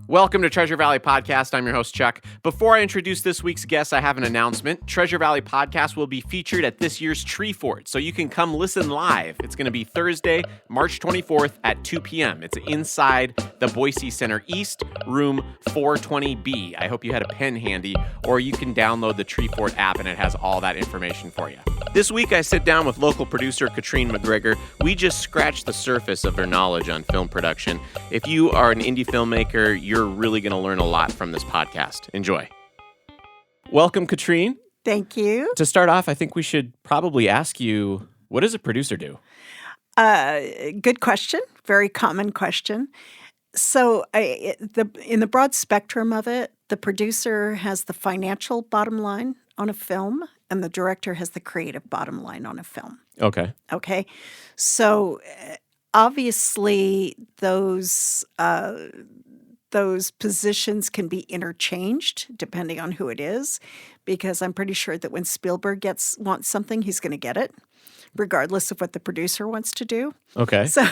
Welcome to Treasure Valley Podcast. I'm your host, Chuck. Before I introduce this week's guest, I have an announcement. Treasure Valley Podcast will be featured at this year's Tree Fort, so you can come listen live. It's going to be Thursday, March 24th at 2 p.m. It's inside the Boise Center East, room 420B. I hope you had a pen handy, or you can download the Tree Fort app, and it has all that information for you. This week, I sit down with local producer Catrine McGregor. We just scratched the surface of her knowledge on film production. If you are an indie filmmaker, you're really going to learn a lot from this podcast. Enjoy. Welcome, Catrine. Thank you. To start off, I think we should probably ask you, what does a producer do? Good question. Very common question. So in the broad spectrum of it, the producer has the financial bottom line on a film, and the director has the creative bottom line on a film. Okay. So obviously those positions can be interchanged depending on who it is, because I'm pretty sure that when Spielberg wants something, he's going to get it, regardless of what the producer wants to do. Okay. So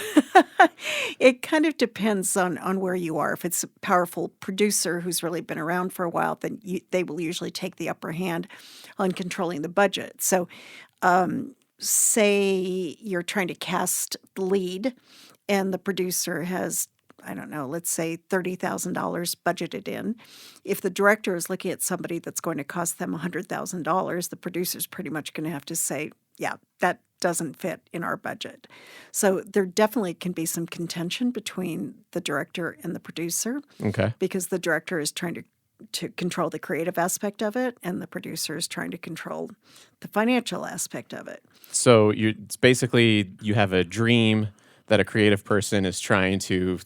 it kind of depends on where you are. If it's a powerful producer who's really been around for a while, then they will usually take the upper hand on controlling the budget. So say you're trying to cast the lead and the producer has, I don't know, let's say $30,000 budgeted in. If the director is looking at somebody that's going to cost them $100,000, the producer's pretty much going to have to say, yeah, that doesn't fit in our budget. So there definitely can be some contention between the director and the producer. Okay. Because the director is trying to control the creative aspect of it, and the producer is trying to control the financial aspect of it. So it's basically you have a dream that a creative person is trying to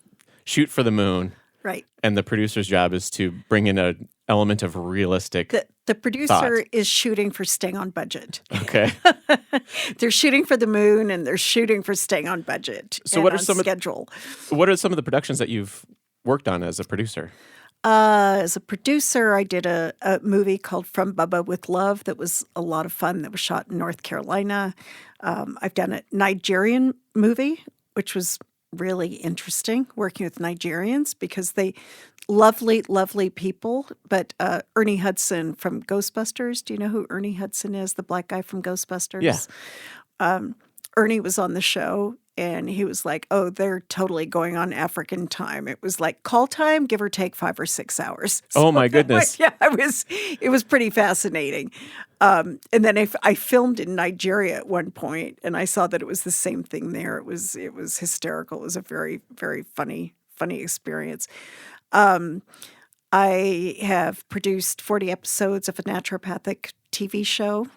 shoot for the moon. Right. And the producer's job is to bring in an element of realistic The producer is shooting for staying on budget. Okay. They're shooting for the moon, and they're shooting for staying on budget. So what are some schedule. What are some of the productions that you've worked on as a producer? As a producer, I did a movie called From Bubba with Love that was a lot of fun, that was shot in North Carolina. I've done a Nigerian movie, which was really interesting, working with Nigerians, because they lovely, lovely people. But Ernie Hudson from Ghostbusters, do you know who Ernie Hudson is, the black guy from Ghostbusters? Yeah. Ernie was on the show, and he was like, oh, they're totally going on African time. It was like call time, give or take 5 or 6 hours. So, oh, my goodness. Yeah, it was pretty fascinating. And then I filmed in Nigeria at one point, and I saw that it was the same thing there. It was hysterical. It was a very, very funny experience. I have produced 40 episodes of a naturopathic TV show.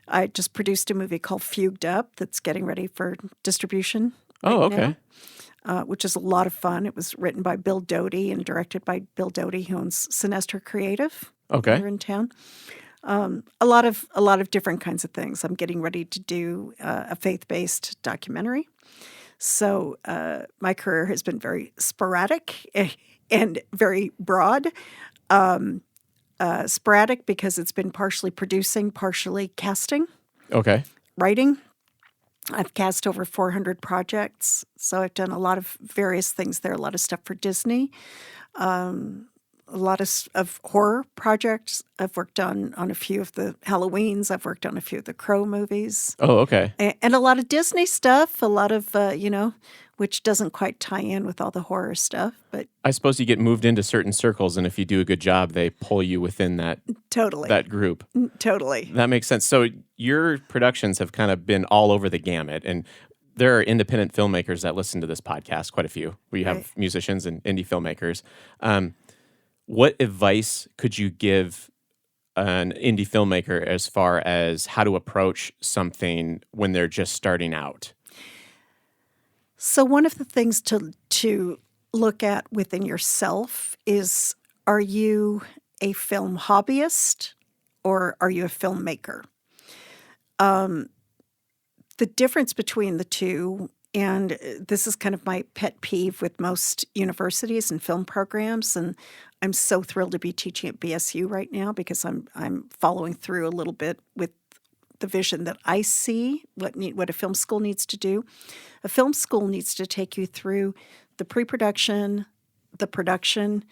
I just produced a movie called Fugued Up that's getting ready for distribution. Which is a lot of fun. It was written by Bill Doty and directed by Bill Doty, who owns Sinestro Creative here in town. A lot of different kinds of things. I'm getting ready to do a faith-based documentary. So my career has been very sporadic and very broad. Sporadic because it's been partially producing, partially casting. Okay. Writing. I've cast over 400 projects, so I've done a lot of various things there, a lot of stuff for Disney, a lot of horror projects. I've worked on a few of the Halloweens. I've worked on a few of the Crow movies. Oh, okay. And a lot of Disney stuff, a lot of, which doesn't quite tie in with all the horror stuff. But I suppose you get moved into certain circles, and if you do a good job, they pull you within that group. Totally. That makes sense. So your productions have kind of been all over the gamut, and there are independent filmmakers that listen to this podcast, quite a few. We have musicians and indie filmmakers. What advice could you give an indie filmmaker as far as how to approach something when they're just starting out? So one of the things to look at within yourself is, are you a film hobbyist or are you a filmmaker? The difference between the two, and this is kind of my pet peeve with most universities and film programs, and I'm so thrilled to be teaching at BSU right now because I'm following through a little bit with the vision that I see, what a film school needs to do. A film school needs to take you through the pre-production, the production,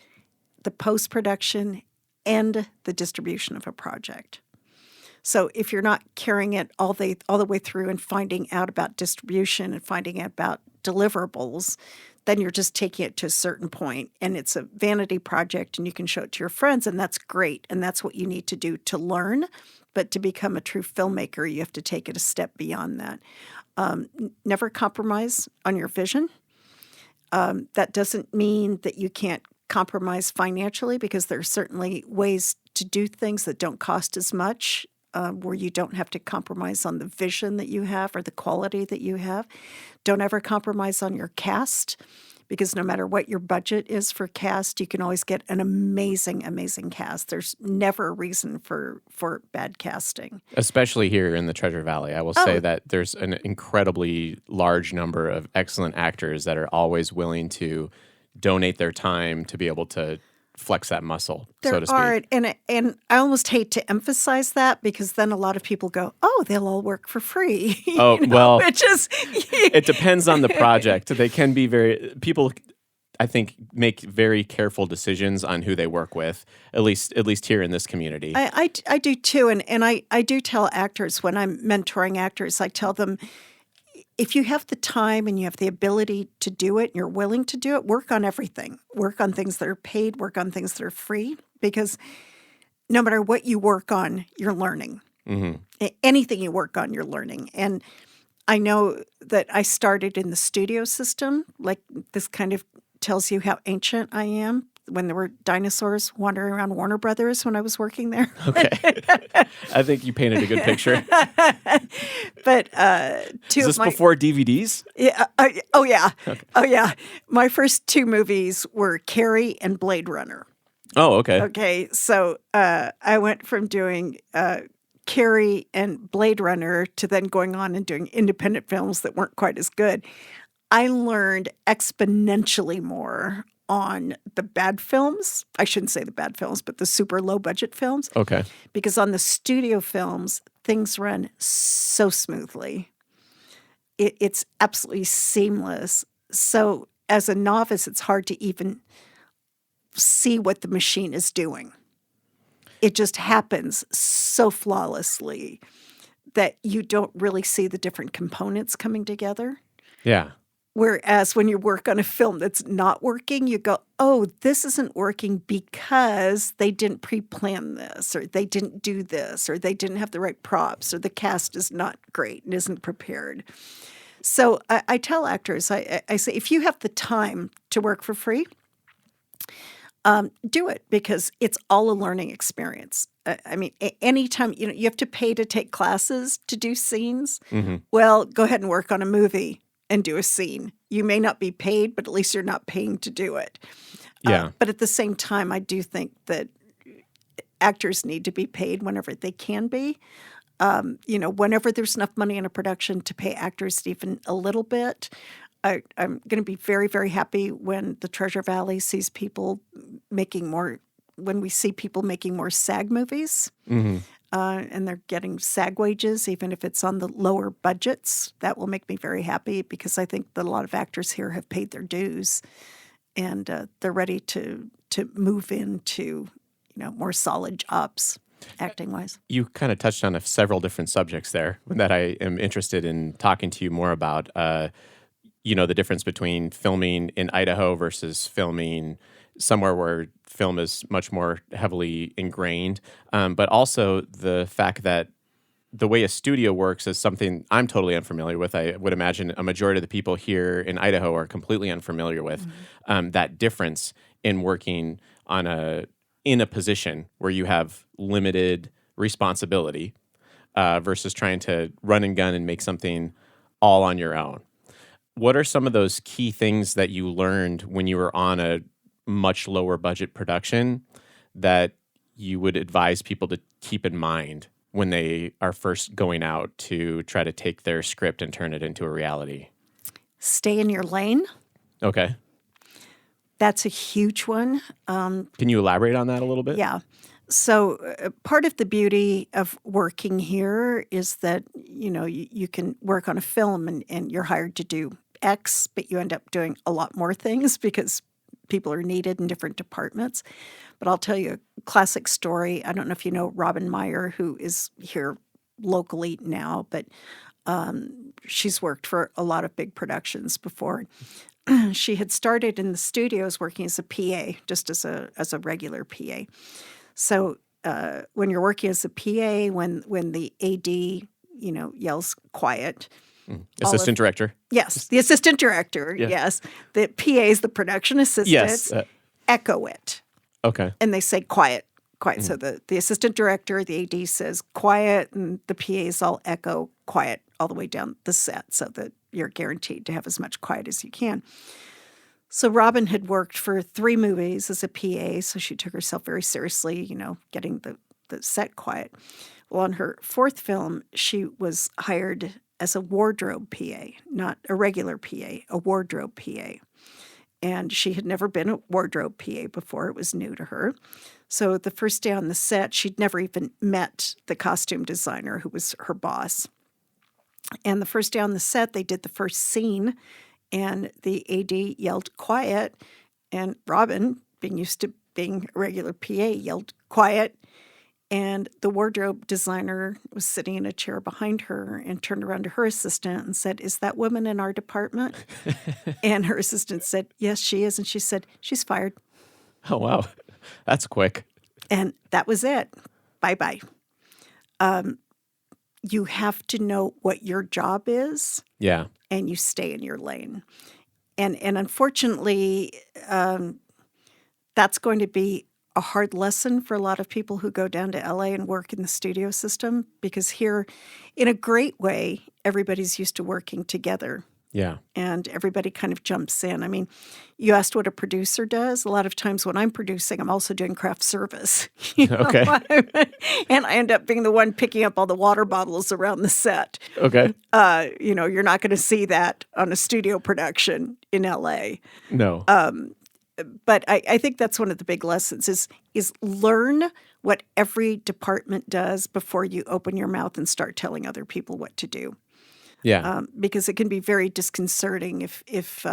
the post-production, and the distribution of a project. So if you're not carrying it all the way through and finding out about distribution and finding out about deliverables, then you're just taking it to a certain point, and it's a vanity project, and you can show it to your friends, and that's great, and that's what you need to do to learn. But to become a true filmmaker, you have to take it a step beyond that. Never compromise on your vision. That doesn't mean that you can't compromise financially, because there are certainly ways to do things that don't cost as much, where you don't have to compromise on the vision that you have or the quality that you have. Don't ever compromise on your cast, because no matter what your budget is for cast, you can always get an amazing, amazing cast. There's never a reason for bad casting. Especially here in the Treasure Valley. I will say that there's an incredibly large number of excellent actors that are always willing to donate their time to be able to flex that muscle, so to speak. And I almost hate to emphasize that, because then a lot of people go, "Oh, they'll all work for free." Well, which is it depends on the project. They can be people, I think, make very careful decisions on who they work with, at least here in this community. I do too, and I do tell actors when I'm mentoring actors, I tell them, if you have the time and you have the ability to do it and you're willing to do it, work on everything. Work on things that are paid, work on things that are free, because no matter what you work on, you're learning. Mm-hmm. Anything you work on, you're learning. And I know that I started in the studio system. Like, this kind of tells you how ancient I am. When there were dinosaurs wandering around Warner Brothers when I was working there. Okay. I think you painted a good picture. But Is this before DVDs? Yeah. Oh, yeah. Okay. Oh, yeah. My first two movies were Carrie and Blade Runner. Oh, okay. Okay. So I went from doing Carrie and Blade Runner to then going on and doing independent films that weren't quite as good. I learned exponentially more on the bad films. I shouldn't say the bad films, but the super low budget films. Okay. Because on the studio films, things run so smoothly. It's absolutely seamless. So as a novice, it's hard to even see what the machine is doing. It just happens so flawlessly that you don't really see the different components coming together. Yeah. Whereas when you work on a film that's not working, you go, oh, this isn't working because they didn't pre-plan this, or they didn't do this, or they didn't have the right props, or the cast is not great and isn't prepared. So I tell actors, I say, if you have the time to work for free, do it, because it's all a learning experience. I mean, anytime, you have to pay to take classes to do scenes. Mm-hmm. Well, go ahead and work on a movie and do a scene. You may not be paid, but at least you're not paying to do it. Yeah. But at the same time, I do think that actors need to be paid whenever they can be. Whenever there's enough money in a production to pay actors even a little bit. I'm going to be very, very happy when the Treasure Valley sees people making more, when we see people making more SAG movies. Mm-hmm. And they're getting SAG wages, even if it's on the lower budgets. That will make me very happy, because I think that a lot of actors here have paid their dues, and they're ready to move into more solid jobs, acting-wise. You kind of touched on several different subjects there that I am interested in talking to you more about. The difference between filming in Idaho versus filming somewhere where film is much more heavily ingrained, but also the fact that the way a studio works is something I'm totally unfamiliar with. I would imagine a majority of the people here in Idaho are completely unfamiliar with that difference in working in a position where you have limited responsibility versus trying to run and gun and make something all on your own. What are some of those key things that you learned when you were on a much lower budget production that you would advise people to keep in mind when they are first going out to try to take their script and turn it into a reality? Stay in your lane. Okay. That's a huge one. Can you elaborate on that a little bit? Yeah. So part of the beauty of working here is that, you can work on a film and you're hired to do X, but you end up doing a lot more things because people are needed in different departments. But I'll tell you a classic story. I don't know if you know Robin Meyer, who is here locally now, but she's worked for a lot of big productions before. She had started in the studios working as a PA, just as a regular PA. So when you're working as a PA, when the AD, yells quiet. Assistant director. Yes, the assistant director, yes. The PAs, the production assistants, echo it. Okay. And they say quiet. So the assistant director, the AD says quiet, and the PAs all echo quiet all the way down the set so that you're guaranteed to have as much quiet as you can. So Robin had worked for 3 movies as a PA, so she took herself very seriously, getting the set quiet. Well, on her 4th film, she was hired as a wardrobe PA, not a regular PA, a wardrobe PA. And she had never been a wardrobe PA before. It was new to her. So the first day on the set, she'd never even met the costume designer who was her boss. And the first day on the set, they did the first scene, and the AD yelled quiet, and Robin, being used to being a regular PA, yelled quiet, and the wardrobe designer was sitting in a chair behind her and turned around to her assistant and said, "Is that woman in our department?" And her assistant said, "Yes, she is." And she said, "She's fired." Oh, wow. That's quick. And that was it. Bye-bye. You have to know what your job is. Yeah. And you stay in your lane. And unfortunately, that's going to be a hard lesson for a lot of people who go down to LA and work in the studio system, because here, in a great way, everybody's used to working together. Yeah. And everybody kind of jumps in. I mean, you asked what a producer does. A lot of times when I'm producing, I'm also doing craft service. Okay. And I end up being the one picking up all the water bottles around the set. Okay. You're not going to see that on a studio production in LA. No. But I think that's one of the big lessons is learn what every department does before you open your mouth and start telling other people what to do. Yeah. Because it can be very disconcerting if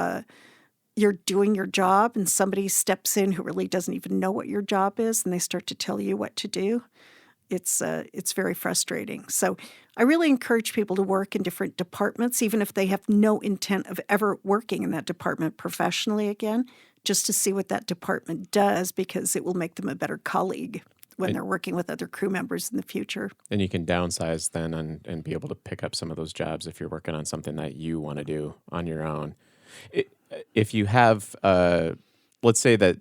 you're doing your job and somebody steps in who really doesn't even know what your job is and they start to tell you what to do. It's very frustrating. So I really encourage people to work in different departments, even if they have no intent of ever working in that department professionally again, just to see what that department does, because it will make them a better colleague when they're working with other crew members in the future. And you can downsize then and be able to pick up some of those jobs if you're working on something that you want to do on your own. If you have, let's say that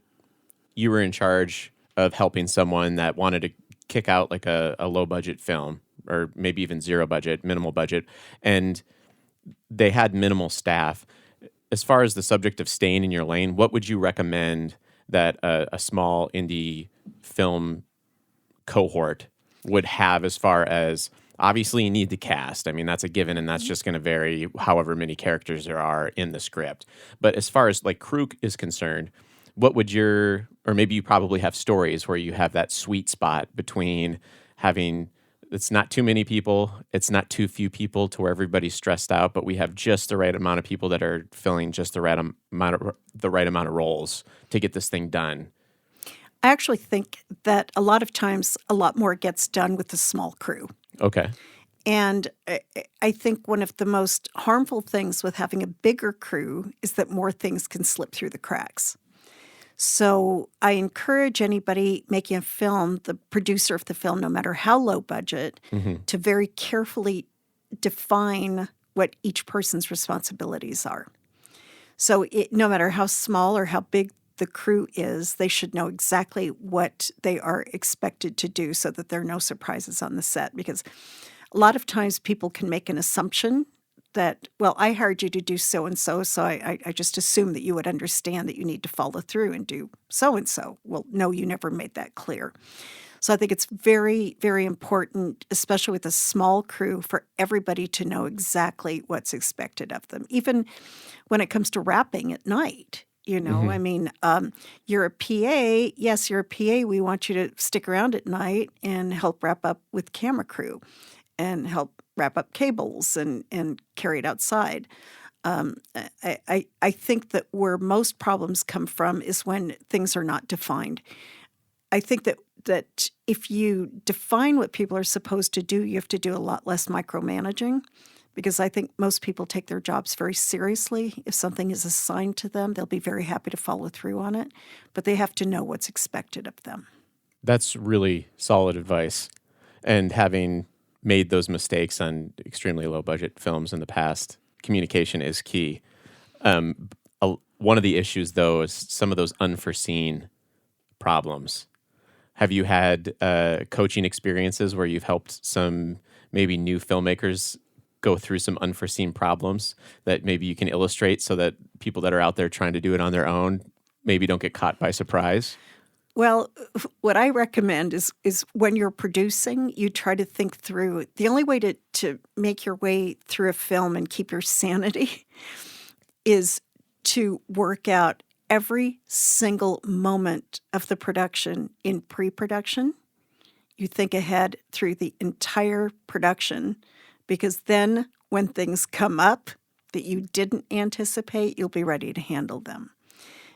you were in charge of helping someone that wanted to kick out like a low-budget film, or maybe even zero budget, minimal budget, and they had minimal staff. As far as the subject of staying in your lane, what would you recommend that a small indie film cohort would have, as far as, obviously you need the cast. I mean, that's a given, and that's just going to vary however many characters there are in the script. But as far as like crew is concerned, what would or maybe you probably have stories where you have that sweet spot between having, it's not too many people, it's not too few people to where everybody's stressed out, but we have just the right amount of people that are filling just the right amount of roles to get this thing done. I actually think that a lot of times a lot more gets done with a small crew. Okay. And I think one of the most harmful things with having a bigger crew is that more things can slip through the cracks. So I encourage anybody making a film, the producer of the film, no matter how low budget, to very carefully define what each person's responsibilities are. So no matter how small or how big the crew is, they should know exactly what they are expected to do so that there are no surprises on the set. Because a lot of times people can make an assumption that, well, I hired you to do so-and-so, so I just assume that you would understand that you need to follow through and do so-and-so. Well, no, you never made that clear. So I think it's very, very important, especially with a small crew, for everybody to know exactly what's expected of them, even when it comes to wrapping at night. I mean, you're a PA. Yes, you're a PA. We want you to stick around at night and help wrap up with camera crew and help wrap up cables and carry it outside. I think that where most problems come from is when things are not defined. I think that if you define what people are supposed to do, you have to do a lot less micromanaging, because I think most people take their jobs very seriously. If something is assigned to them, they'll be very happy to follow through on it, but they have to know what's expected of them. That's really solid advice. And having made those mistakes on extremely low budget films in the past, communication is key. One of the issues, though, is some of those unforeseen problems. Have you had coaching experiences where you've helped some maybe new filmmakers go through some unforeseen problems that maybe you can illustrate so that people that are out there trying to do it on their own maybe don't get caught by surprise? Well, what I recommend is when you're producing, you try to think through. The only way to make your way through a film and keep your sanity is to work out every single moment of the production in pre-production. You think ahead through the entire production, because then when things come up that you didn't anticipate, you'll be ready to handle them.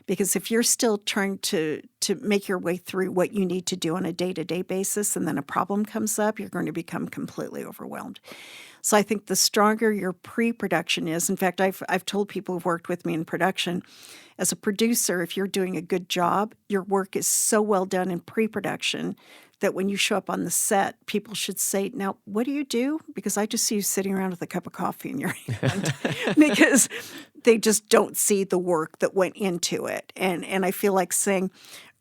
Because if you're still trying to make your way through what you need to do on a day-to-day basis and then a problem comes up, you're going to become completely overwhelmed. So I think the stronger your pre-production is, in fact, I've told people who've worked with me in production, as a producer, if you're doing a good job, your work is so well done in pre-production that when you show up on the set, people should say, now, what do you do? Because I just see you sitting around with a cup of coffee in your hand. Because they just don't see the work that went into it. And I feel like saying,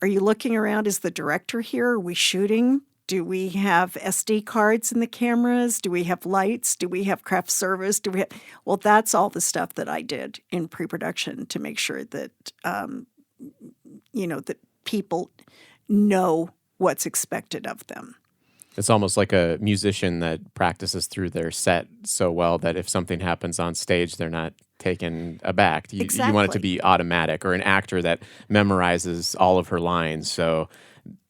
are you looking around? Is the director here? Are we shooting? Do we have SD cards in the cameras? Do we have lights? Do we have craft service? Well, that's all the stuff that I did in pre-production to make sure that, that people know what's expected of them. It's almost like a musician that practices through their set so well that if something happens on stage, they're not taken aback. Exactly. You want it to be automatic, or an actor that memorizes all of her lines so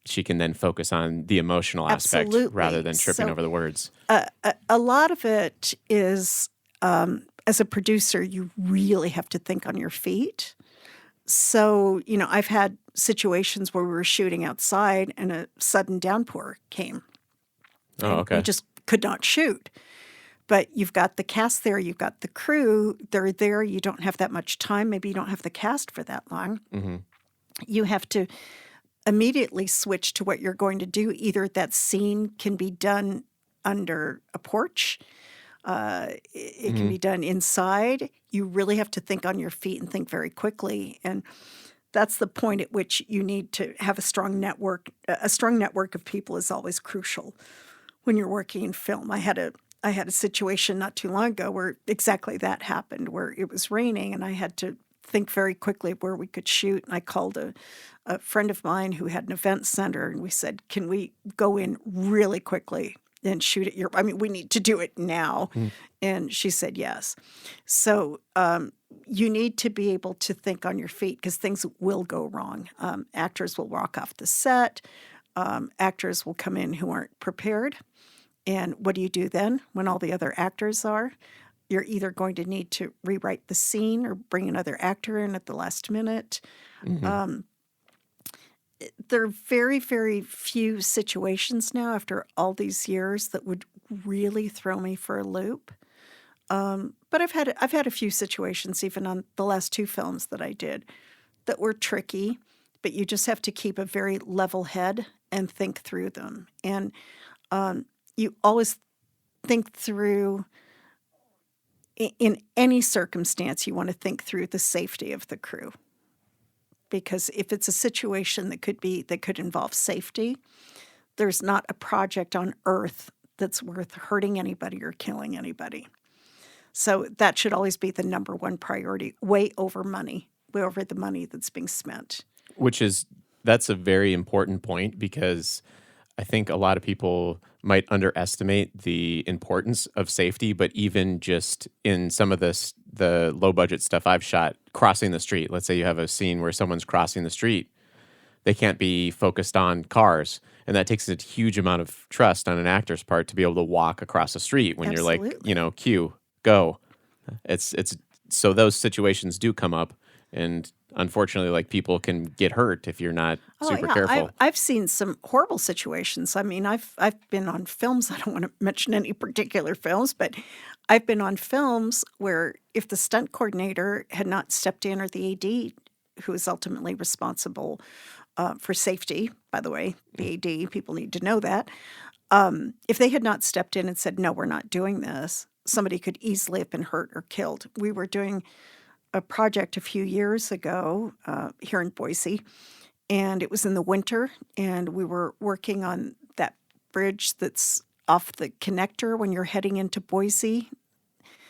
she can then focus on the emotional aspect Absolutely. Rather than tripping over the words. A lot of it is, as a producer, you really have to think on your feet. So, I've had situations where we were shooting outside and a sudden downpour came. Oh, okay. We just could not shoot. But you've got the cast there, you've got the crew, they're there, you don't have that much time, maybe you don't have the cast for that long. Mm-hmm. You have to immediately switch to what you're going to do. Either that scene can be done under a porch, it can be done inside. You really have to think on your feet and think very quickly. And that's the point at which you need to have a strong network. A strong network of people is always crucial when you're working in film. I had a situation not too long ago where exactly that happened, where it was raining and I had to think very quickly where we could shoot. And I called a friend of mine who had an event center, and we said, can we go in really quickly and shoot at we need to do it now. And she said yes. So you need to be able to think on your feet, because things will go wrong. Actors will walk off the set. Actors will come in who aren't prepared. And what do you do then when all the other actors are? You're either going to need to rewrite the scene or bring another actor in at the last minute. Mm-hmm. There are very, very few situations now after all these years that would really throw me for a loop. But I've had a few situations, even on the last two films that I did, that were tricky. But you just have to keep a very level head and think through them. And you always think through. In any circumstance, you want to think through the safety of the crew. Because if it's a situation that could involve safety, there's not a project on earth that's worth hurting anybody or killing anybody. So that should always be the number one priority, way over the money that's being spent. That's a very important point, because I think a lot of people might underestimate the importance of safety, but even just in some of the low budget stuff I've shot, crossing the street. Let's say you have a scene where someone's crossing the street. They can't be focused on cars. And that takes a huge amount of trust on an actor's part to be able to walk across the street when Absolutely. You're like, cue, go. It's so those situations do come up, and unfortunately, like, people can get hurt if you're not super careful. I've seen some horrible situations. I mean, I've been on films. I don't want to mention any particular films, but I've been on films where if the stunt coordinator had not stepped in, or the AD, who is ultimately responsible for safety, by the way, the AD, people need to know that. If they had not stepped in and said, no, we're not doing this, somebody could easily have been hurt or killed. We were doing a project a few years ago here in Boise, and it was in the winter, and we were working on that bridge that's off the connector when you're heading into Boise.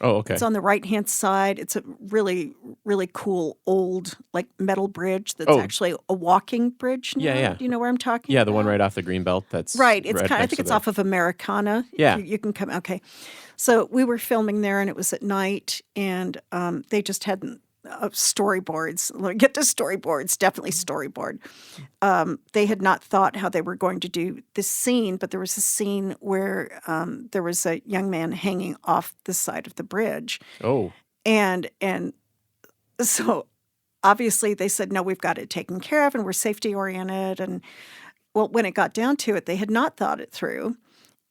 Oh, okay. It's on the right-hand side. It's a really, really cool old, like, metal bridge that's actually a walking bridge now. Yeah. Do you know where I'm talking Yeah, about? the one right off the Greenbelt. That's right. It's right I think it's off of Americana. Yeah. You can come. Okay. So we were filming there, and it was at night, and they just hadn't storyboards. Let me get to storyboards. Definitely storyboard. They had not thought how they were going to do this scene, but there was a scene where there was a young man hanging off the side of the bridge. Oh. And so obviously they said, no, we've got it taken care of, and we're safety oriented. And well, when it got down to it, they had not thought it through.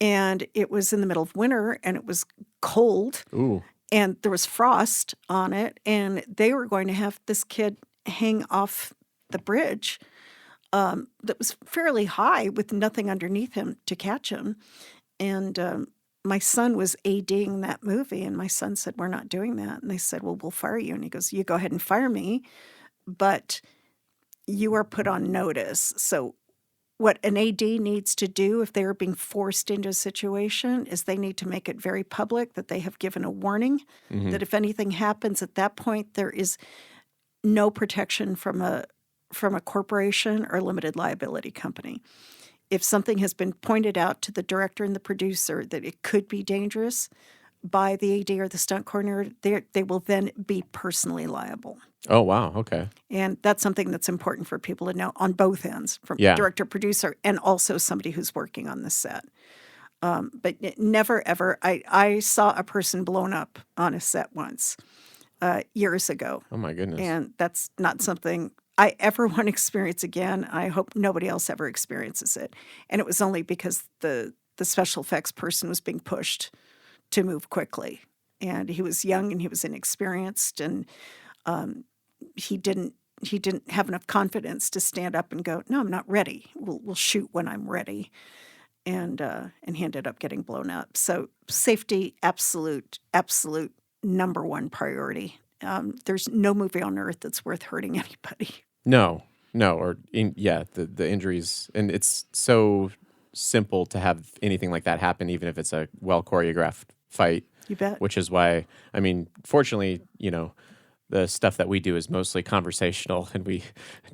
And it was in the middle of winter, and it was cold. Ooh. And there was frost on it, and they were going to have this kid hang off the bridge that was fairly high with nothing underneath him to catch him. And my son was ADing that movie, and my son said, we're not doing that. And they said, well, we'll fire you. And he goes, you go ahead and fire me, but you are put on notice. So what an AD needs to do if they're being forced into a situation is they need to make it very public that they have given a warning, that if anything happens at that point, there is no protection from a corporation or limited liability company. If something has been pointed out to the director and the producer that it could be dangerous by the AD or the stunt coordinator, they will then be personally liable. Oh, wow. Okay. And that's something that's important for people to know on both ends, from director, producer, and also somebody who's working on the set. But never, ever. I saw a person blown up on a set once years ago. Oh, my goodness. And that's not something I ever want to experience again. I hope nobody else ever experiences it. And it was only because the special effects person was being pushed to move quickly. And he was young and he was inexperienced, and he didn't have enough confidence to stand up and go, no, I'm not ready. We'll shoot when I'm ready. And he ended up getting blown up. So safety, absolute number one priority. There's no movie on earth that's worth hurting anybody. No, the injuries, and it's so simple to have anything like that happen, even if it's a well choreographed fight. You bet. Which is why, I mean, fortunately, the stuff that we do is mostly conversational, and we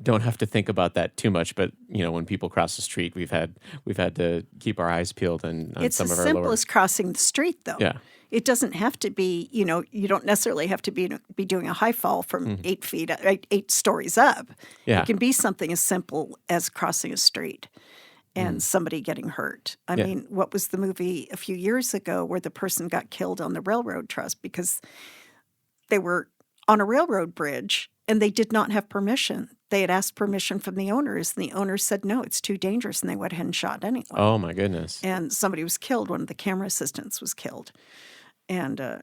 don't have to think about that too much. But when people cross the street, we've had to keep our eyes peeled on it's some of our as simple as crossing the street, though. Yeah. It doesn't have to be, you don't necessarily have to be doing a high fall from 8 stories up. Yeah. It can be something as simple as crossing a street and somebody getting hurt. I mean, what was the movie a few years ago where the person got killed on the railroad truss because they were on a railroad bridge and they did not have permission. They had asked permission from the owners, and the owners said, no, it's too dangerous, and they went ahead and shot anyway. Oh, my goodness. And somebody was killed. One of the camera assistants was killed. And, the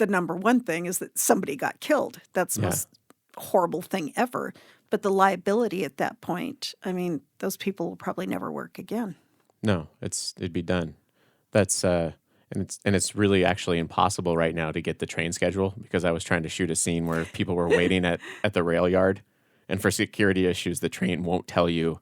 number one thing is that somebody got killed. That's the most horrible thing ever. But the liability at that point, I mean, those people will probably never work again. No, it'd be done. That's and it's really actually impossible right now to get the train schedule, because I was trying to shoot a scene where people were waiting at the rail yard, and for security issues, the train won't tell you.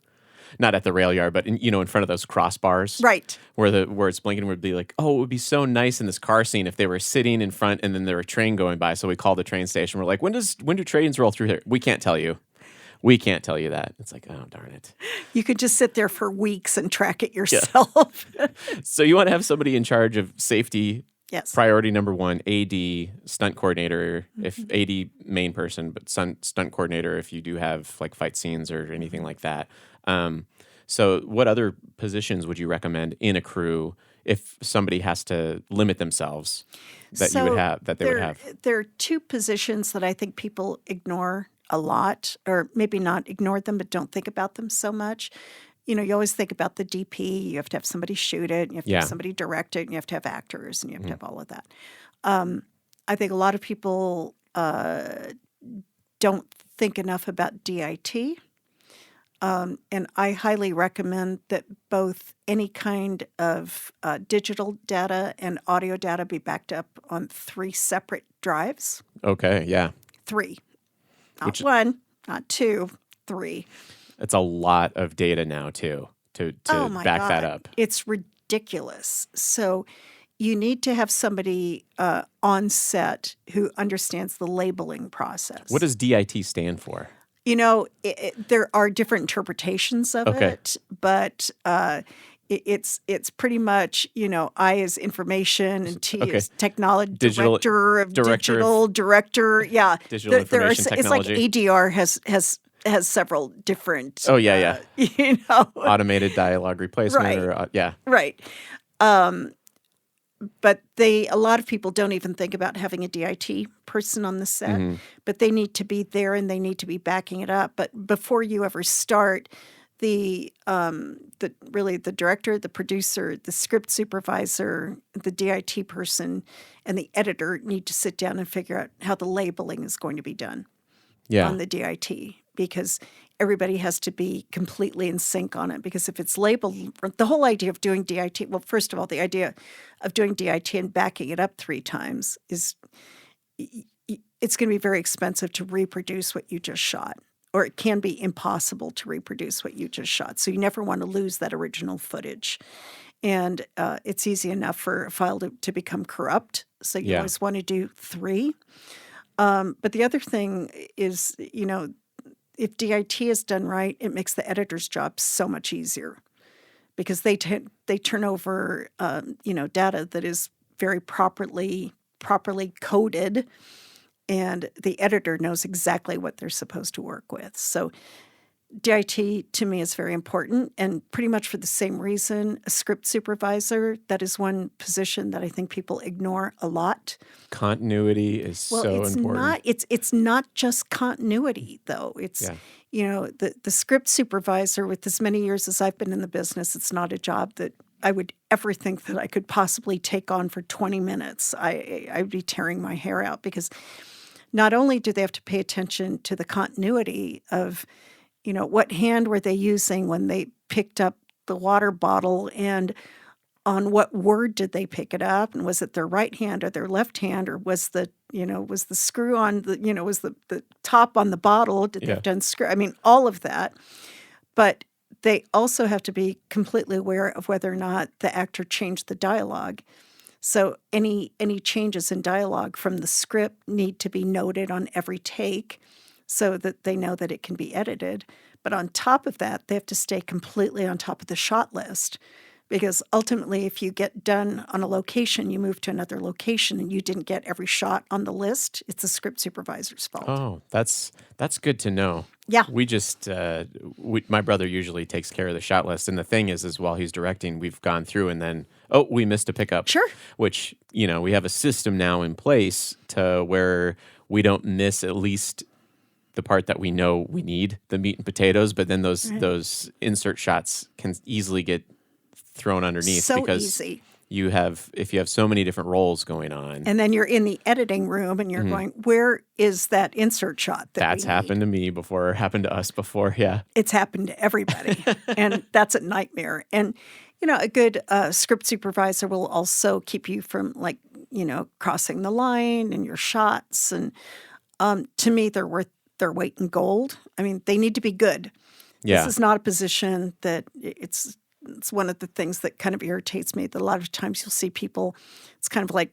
Not at the rail yard, but in front of those crossbars, right? Where it's blinking, would be like, oh, it would be so nice in this car scene if they were sitting in front and then there were a train going by. So we called the train station. We're like, when do trains roll through here? We can't tell you. We can't tell you that. It's like, oh, darn it. You could just sit there for weeks and track it yourself. Yeah. So you want to have somebody in charge of safety. Yes. Priority number one, AD, stunt coordinator, if AD main person, but stunt coordinator if you do have like fight scenes or anything like that. So what other positions would you recommend in a crew if somebody has to limit themselves that you would have, that they would have? There are two positions that I think people ignore a lot, or maybe not ignore them, but don't think about them so much. You know, you always think about the DP. You have to have somebody shoot it. You have to have somebody direct it. And you have to have actors. And you have to have all of that. I think a lot of people don't think enough about DIT. And I highly recommend that both any kind of digital data and audio data be backed up on 3 separate drives. Okay, yeah. 3. Not 1, not 2, 3. It's a lot of data now, too, to back that up. It's ridiculous. So you need to have somebody on set who understands the labeling process. What does DIT stand for? You know, there are different interpretations of it, but it's pretty much, you know, I is information and T is technology, director of digital, director. Yeah. Digital information technology. It's like ADR has several different. Oh, yeah. You know. Automated dialogue replacement. Right. Right. But a lot of people don't even think about having a DIT person on the set, but they need to be there and they need to be backing it up. But before you ever start, the director, the producer, the script supervisor, the DIT person, and the editor need to sit down and figure out how the labeling is going to be done on the DIT, because everybody has to be completely in sync on it. Because if it's labeled, the whole idea of doing DIT, well, first of all, the idea of doing DIT and backing it up 3 times is it's going to be very expensive to reproduce what you just shot, or it can be impossible to reproduce what you just shot. So you never want to lose that original footage. And it's easy enough for a file to become corrupt. So you always want to do 3. But the other thing is, you know, if DIT is done right, it makes the editor's job so much easier, because they turn over data that is very properly coded, and the editor knows exactly what they're supposed to work with. So DIT to me is very important, and pretty much for the same reason, a script supervisor, that is one position that I think people ignore a lot. Continuity is so important. It's not just continuity, though. It's you know, the script supervisor, with as many years as I've been in the business, it's not a job that I would ever think that I could possibly take on for 20 minutes. I'd be tearing my hair out, because not only do they have to pay attention to the continuity of, you know, what hand were they using when they picked up the water bottle, and on what word did they pick it up, and was it their right hand or their left hand, or was the screw on the, you know, was the top on the bottle, did they have to unscrew? I mean, all of that. But they also have to be completely aware of whether or not the actor changed the dialogue. So any changes in dialogue from the script need to be noted on every take, so that they know that it can be edited. But on top of that, they have to stay completely on top of the shot list, because ultimately, if you get done on a location, you move to another location and you didn't get every shot on the list, it's the script supervisor's fault. Oh, that's good to know. Yeah. We just, my brother usually takes care of the shot list. And the thing is while he's directing, we've gone through and then, we missed a pickup. Sure. Which, you know, we have a system now in place to where we don't miss at least the part that we know we need, the meat and potatoes, but then those insert shots can easily get thrown underneath, because if you have so many different roles going on. And then you're in the editing room and you're going, where is that insert shot? That's happened to me before, happened to us before, yeah. It's happened to everybody, and that's a nightmare. And, you know, a good script supervisor will also keep you from, like, you know, crossing the line in your shots. And to me, they're worth their weight in gold. I mean, they need to be good. Yeah. This is not a position that it's one of the things that kind of irritates me, that a lot of times you'll see people, it's kind of like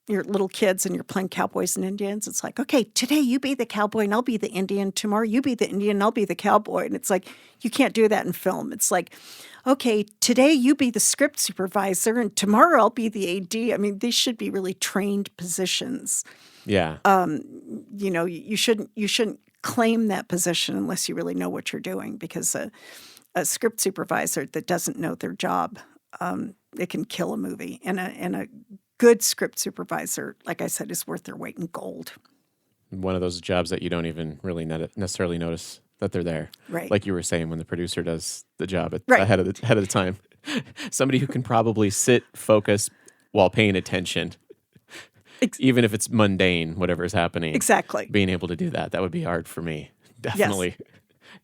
you're little kids and you're playing cowboys and Indians. It's like, okay, today you be the cowboy and I'll be the Indian. Tomorrow you be the Indian and I'll be the cowboy. And it's like, you can't do that in film. It's like, okay, today you be the script supervisor and tomorrow I'll be the AD. I mean, these should be really trained positions. Yeah. You know, you shouldn't claim that position unless you really know what you're doing, because a script supervisor that doesn't know their job, it can kill a movie. And a good script supervisor, like I said, is worth their weight in gold. One of those jobs that you don't even really necessarily notice that they're there. Right. Like you were saying, when the producer does the job ahead of the time. Somebody who can probably sit, focus while paying attention. Even if it's mundane, whatever is happening. Exactly. Being able to do that would be hard for me. Definitely. Yes.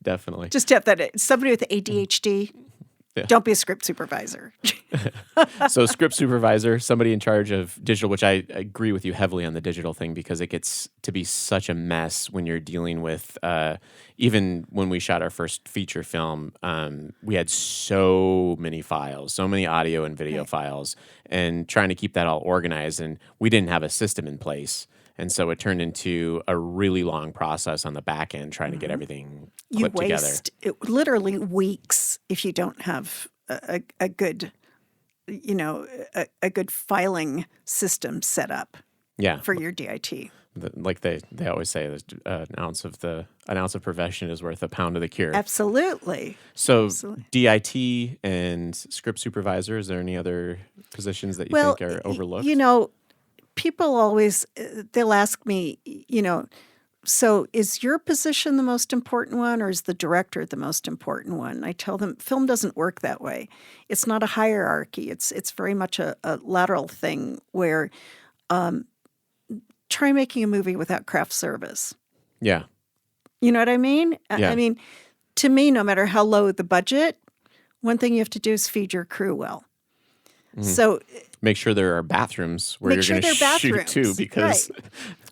Definitely. Just to have that, somebody with ADHD, don't be a script supervisor. So script supervisor, somebody in charge of digital, which I agree with you heavily on the digital thing, because it gets to be such a mess when you're dealing with, even when we shot our first feature film, we had so many files, so many audio and video files, and trying to keep that all organized. And we didn't have a system in place. And so it turned into a really long process on the back end trying to get everything clipped together. You waste literally weeks if you don't have a good, a good filing system set up. For your DIT. Like they always say, an ounce of prevention is worth a pound of the cure. Absolutely. So DIT and script supervisor, is there any other positions that you think are overlooked? People always, they'll ask me, so is your position the most important one or is the director the most important one? And I tell them film doesn't work that way. It's not a hierarchy. It's very much a lateral thing where try making a movie without craft service. Yeah. You know what I mean? Yeah. I mean, to me, no matter how low the budget, one thing you have to do is feed your crew well. Mm-hmm. So make sure there are bathrooms where you're going to shoot too, because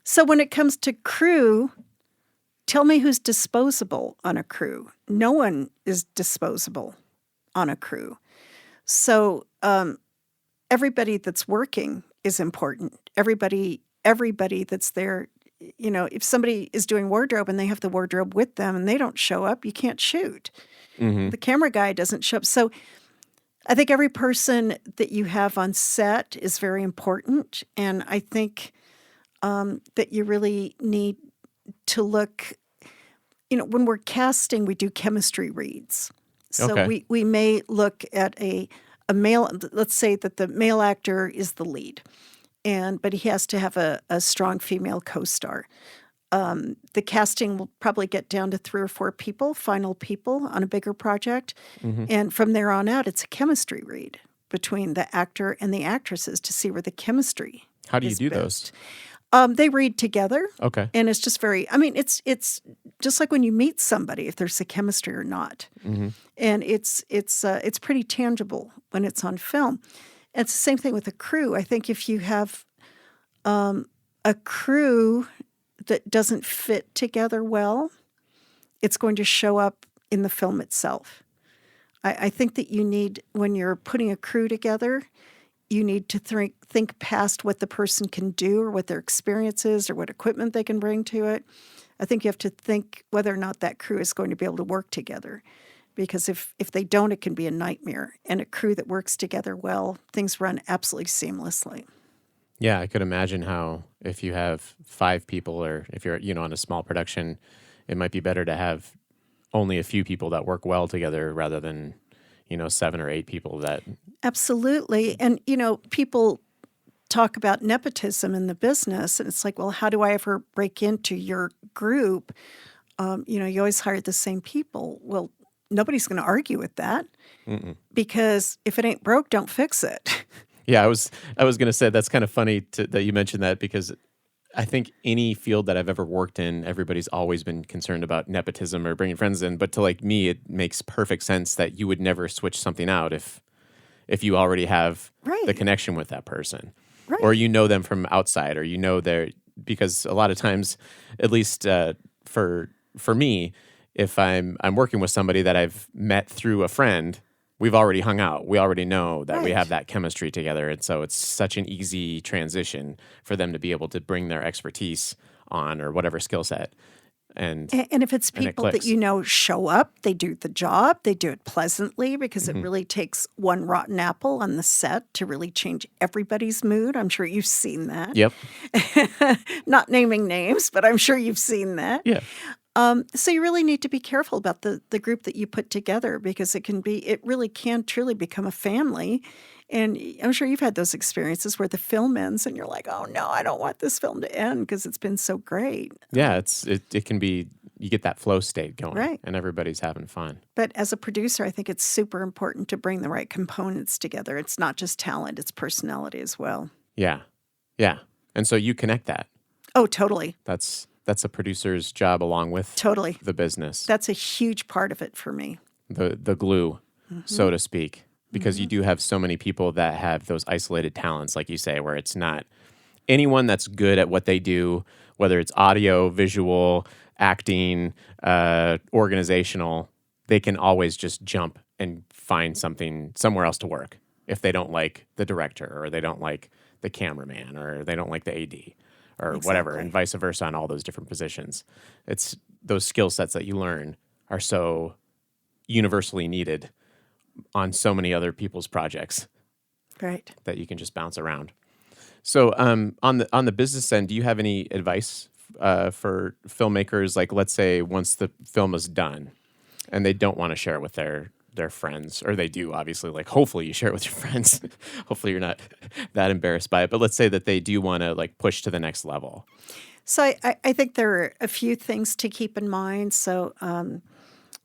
So when it comes to crew, tell me who's disposable on a crew. No one is disposable on a crew. So everybody that's working is important. Everybody that's there, if somebody is doing wardrobe and they have the wardrobe with them and they don't show up, you can't shoot. Mm-hmm. The camera guy doesn't show up. So I think every person that you have on set is very important. And I think that you really need to look, when we're casting, we do chemistry reads. So we may look at a male, let's say that the male actor is the lead, but he has to have a strong female co-star. The casting will probably get down to 3 or 4 final people on a bigger project. Mm-hmm. And from there on out, it's a chemistry read between the actor and the actresses to see where the chemistry How do you do best. those? They read together. Okay. And it's just it's just like when you meet somebody, if there's a chemistry or not. Mm-hmm. And it's pretty tangible when it's on film. And it's the same thing with a crew. I think if you have a crew that doesn't fit together well, it's going to show up in the film itself. I think that you need, when you're putting a crew together, you need to think past what the person can do or what their experience is or what equipment they can bring to it. I think you have to think whether or not that crew is going to be able to work together. Because if they don't, it can be a nightmare. And a crew that works together well, things run absolutely seamlessly. Yeah, I could imagine how if you have 5 people or if you're, on a small production, it might be better to have only a few people that work well together rather than, 7 or 8 people that... Absolutely. And, people talk about nepotism in the business, and it's like, well, how do I ever break into your group? You always hire the same people. Well, nobody's going to argue with that. Mm-mm. Because if it ain't broke, don't fix it. Yeah, I was going to say that's kind of funny that you mentioned that, because I think any field that I've ever worked in, everybody's always been concerned about nepotism or bringing friends in. But to me, it makes perfect sense that you would never switch something out if you already have the connection with that person, or you know them from outside, or their, because a lot of times, at least for me, if I'm working with somebody that I've met through a friend, we've already hung out. We already know that we have that chemistry together. And so it's such an easy transition for them to be able to bring their expertise on or whatever skill set. And if it's people that show up, they do the job, they do it pleasantly, because it really takes one rotten apple on the set to really change everybody's mood. I'm sure you've seen that. Yep. Not naming names, but I'm sure you've seen that. Yeah. So you really need to be careful about the group that you put together because it really can truly become a family. And I'm sure you've had those experiences where the film ends and you're like, oh no, I don't want this film to end because it's been so great. Yeah, it can be, you get that flow state going, right? And everybody's having fun. But as a producer, I think it's super important to bring the right components together. It's not just talent, it's personality as well. Yeah. Yeah. And so you connect that. Oh, totally. That's a producer's job along with totally the business. That's a huge part of it for me. The glue, so to speak. Because you do have so many people that have those isolated talents, like you say, where it's not anyone that's good at what they do, whether it's audio, visual, acting, organizational, they can always just jump and find something somewhere else to work if they don't like the director or they don't like the cameraman or they don't like the AD or whatever, and vice versa on all those different positions. It's those skill sets that you learn are so universally needed on so many other people's projects, right? That you can just bounce around. So, on the business end, do you have any advice for filmmakers? Like, let's say once the film is done, and they don't want to share it with their friends, or they do, obviously. Like, hopefully you share it with your friends. Hopefully you're not that embarrassed by it. But let's say that they do want to like push to the next level. So I think there are a few things to keep in mind. So.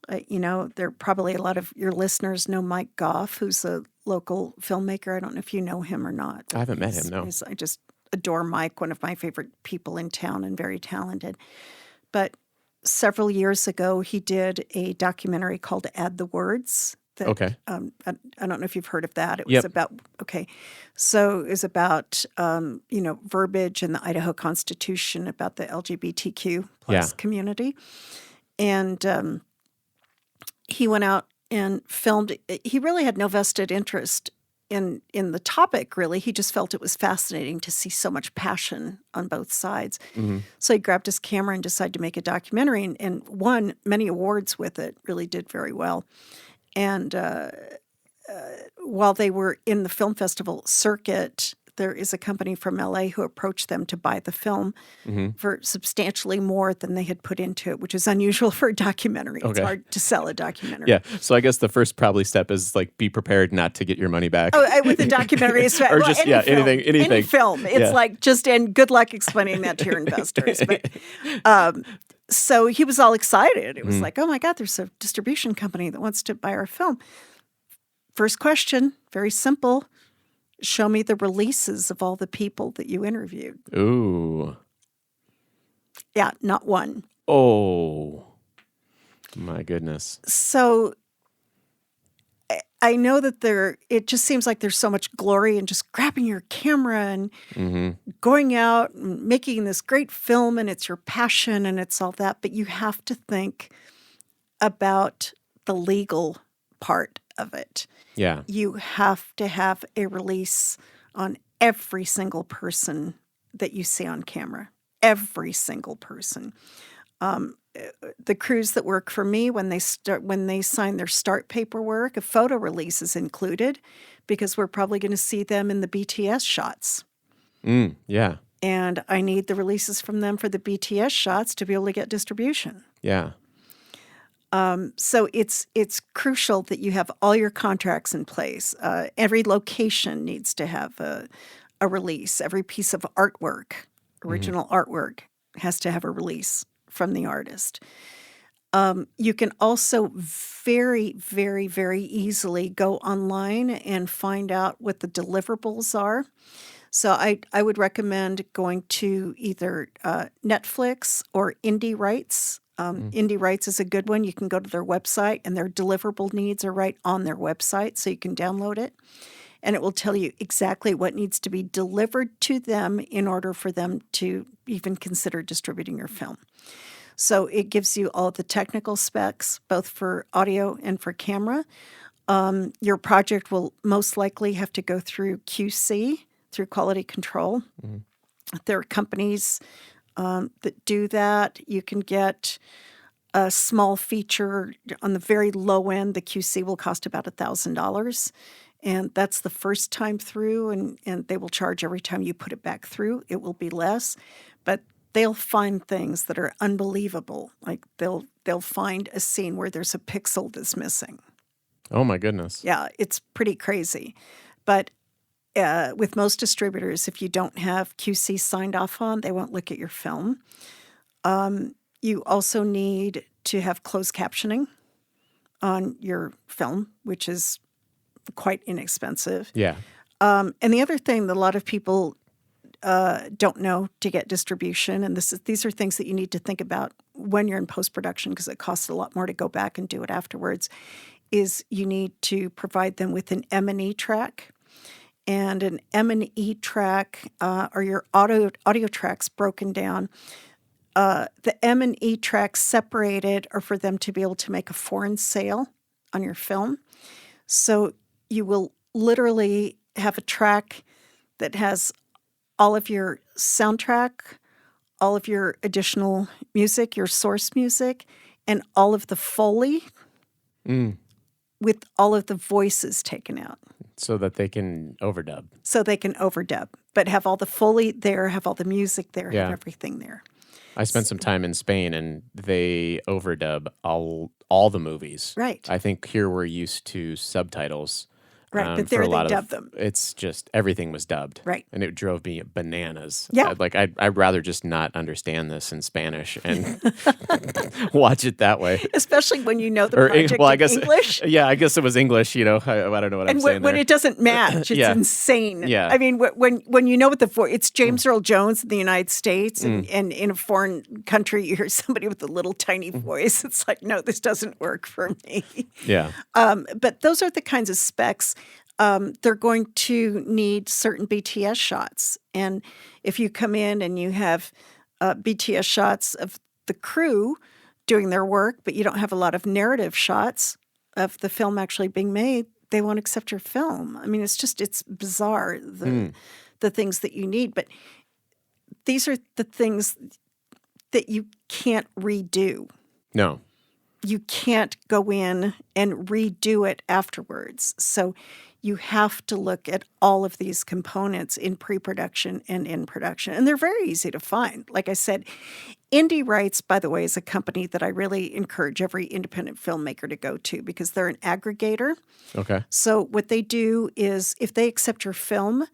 There are probably a lot of your listeners know Mike Goff, who's a local filmmaker. I don't know if you know him or not. I haven't met him, no. I just adore Mike, one of my favorite people in town and very talented. But several years ago, he did a documentary called Add the Words. Okay. I don't know if you've heard of that. It was about, so it was about, verbiage in the Idaho Constitution about the LGBTQ plus community. And he went out and filmed. He really had no vested interest in the topic, really. He just felt it was fascinating to see so much passion on both sides. Mm-hmm. So he grabbed his camera and decided to make a documentary and won many awards with it, really did very well. And while they were in the film festival circuit, there is a company from LA who approached them to buy the film for substantially more than they had put into it, which is unusual for a documentary. It's hard to sell a documentary. Yeah. So I guess the first probably step is like be prepared not to get your money back. Oh, with the documentary, or just anything. Any film. It's like and good luck explaining that to your investors. But so he was all excited. It was like, oh my God, there's a distribution company that wants to buy our film. First question, very simple. Show me the releases of all the people that you interviewed. Ooh. Yeah, not one. Oh, my goodness. So I know that it just seems like there's so much glory in just grabbing your camera and going out and making this great film, and it's your passion and it's all that. But you have to think about the legal part of it. Yeah. You have to have a release on every single person that you see on camera. Every single person. The crews that work for me, when they sign their start paperwork, a photo release is included because we're probably going to see them in the BTS shots. Yeah. And I need the releases from them for the BTS shots to be able to get distribution. Yeah. So it's crucial that you have all your contracts in place. Every location needs to have a release. Every piece of artwork, original artwork, has to have a release from the artist. You can also very, very, very easily go online and find out what the deliverables are. So I would recommend going to either Netflix or Indie Rights. Indie Rights is a good one. You can go to their website, and their deliverable needs are right on their website, so you can download it. And it will tell you exactly what needs to be delivered to them in order for them to even consider distributing your film. So it gives you all the technical specs, both for audio and for camera. Your project will most likely have to go through QC, through quality control. There are companies that do that. You can get a small feature on the very low end. The QC will cost about $1,000. And that's the first time through, and they will charge every time you put it back through. It will be less. But they'll find things that are unbelievable. Like they'll find a scene where there's a pixel that's missing. Oh my goodness. Yeah, it's pretty crazy. But with most distributors, if you don't have QC signed off on, they won't look at your film. You also need to have closed captioning on your film, which is quite inexpensive. Yeah. And the other thing that a lot of people don't know to get distribution, and these are things that you need to think about when you're in post-production, because it costs a lot more to go back and do it afterwards, is you need to provide them with an M&E track. And an M&E track are your audio tracks broken down. The M&E tracks separated are for them to be able to make a foreign sale on your film. So you will literally have a track that has all of your soundtrack, all of your additional music, your source music, and all of the Foley with all of the voices taken out. So that they can overdub. So they can overdub, but have all the Foley there, have all the music there, have everything there. I spent some time in Spain, and they overdub all the movies. Right. I think here we're used to subtitles. Right, but there they dub them. It's just everything was dubbed. Right. And it drove me bananas. Yeah. I'd rather just not understand this in Spanish and watch it that way. Especially when you know the project in English. Yeah, I guess it was English, I don't know what I'm saying And when it doesn't match, it's insane. Yeah. I mean, when you know what the voice, it's James Earl Jones in the United States, and in a foreign country, you hear somebody with a little tiny voice. It's like, no, this doesn't work for me. Yeah. But those are the kinds of specs. They're going to need certain BTS shots. And if you come in and you have BTS shots of the crew doing their work, but you don't have a lot of narrative shots of the film actually being made, they won't accept your film. I mean, it's bizarre, the things that you need. But these are the things that you can't redo. No. You can't go in and redo it afterwards. So you have to look at all of these components in pre-production and in production. And they're very easy to find. Like I said, Indie Rights, by the way, is a company that I really encourage every independent filmmaker to go to because they're an aggregator. Okay. So what they do is if they accept your film,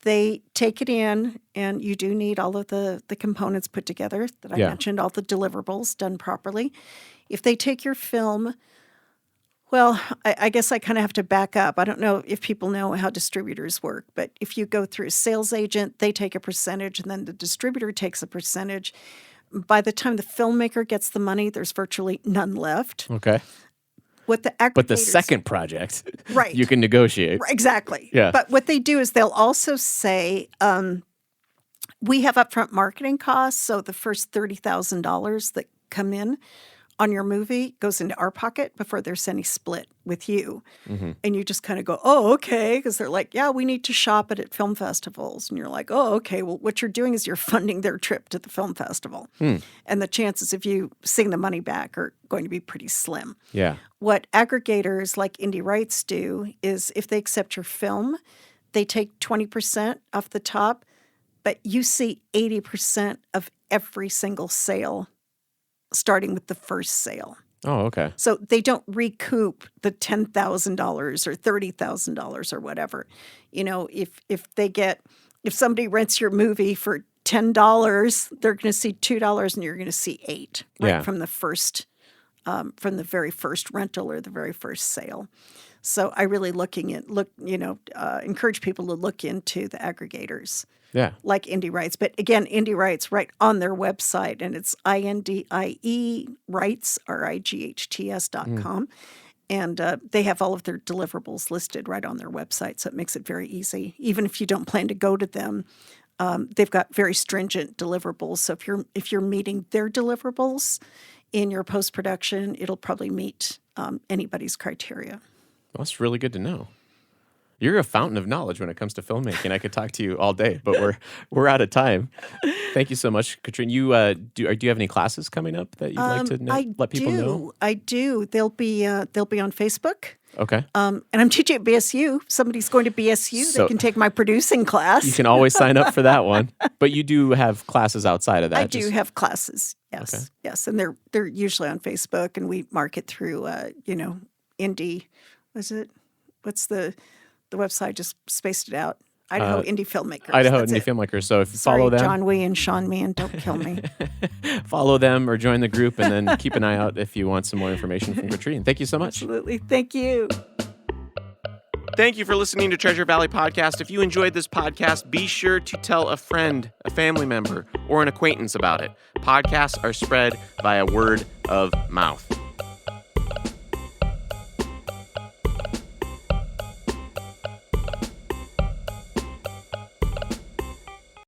they take it in, and you do need all of the components put together that I mentioned, all the deliverables done properly. If they take your film, well, I guess I kind of have to back up. I don't know if people know how distributors work, but if you go through a sales agent, they take a percentage, and then the distributor takes a percentage. By the time the filmmaker gets the money, there's virtually none left. Okay. What the aggregators, but the second project, right, you can negotiate. Exactly. Yeah. But what they do is they'll also say, we have upfront marketing costs, so the first $30,000 that come in on your movie goes into our pocket before there's any split with you. Mm-hmm. And you just kind of go, oh, okay, because they're like, yeah, we need to shop it at film festivals. And you're like, oh, okay, well, what you're doing is you're funding their trip to the film festival. And the chances of you seeing the money back are going to be pretty slim. Yeah. What aggregators like Indie Rights do is if they accept your film, they take 20% off the top, but you see 80% of every single sale starting with the first sale. Oh, okay. So they don't recoup the $10,000 or $30,000 or whatever. You know, if somebody rents your movie for $10, they're going to see $2 and you're going to see $8 right from the very first rental or the very first sale. So I really encourage people to look into the aggregators. Yeah. Like Indie Rights. But again, Indie Rights right on their website, and it's INDIE Rights, RIGHTS.com. And they have all of their deliverables listed right on their website, so it makes it very easy. Even if you don't plan to go to them, they've got very stringent deliverables. So if you're meeting their deliverables in your post-production, it'll probably meet anybody's criteria. Well, that's really good to know. You're a fountain of knowledge when it comes to filmmaking. I could talk to you all day, but we're out of time. Thank you so much, Catrine. Do you have any classes coming up that you'd like to let people know? I do. They'll be on Facebook. Okay. And I'm teaching at BSU. If somebody's going to BSU, So- they can take my producing class. You can always sign up for that one. But you do have classes outside of that. I do have classes. Yes. Okay. Yes. And they're usually on Facebook, and we market through, Indie. What's the website? Just spaced it out. Idaho Indie Filmmakers. Idaho That's Indie it. Filmmakers. So if you Sorry, follow them, John Wee and Sean Meehan, don't kill me. follow them or join the group, and then keep an eye out if you want some more information from Catrine. Thank you so much. Absolutely. Thank you. Thank you for listening to Treasure Valley Podcast. If you enjoyed this podcast, be sure to tell a friend, a family member, or an acquaintance about it. Podcasts are spread via word of mouth.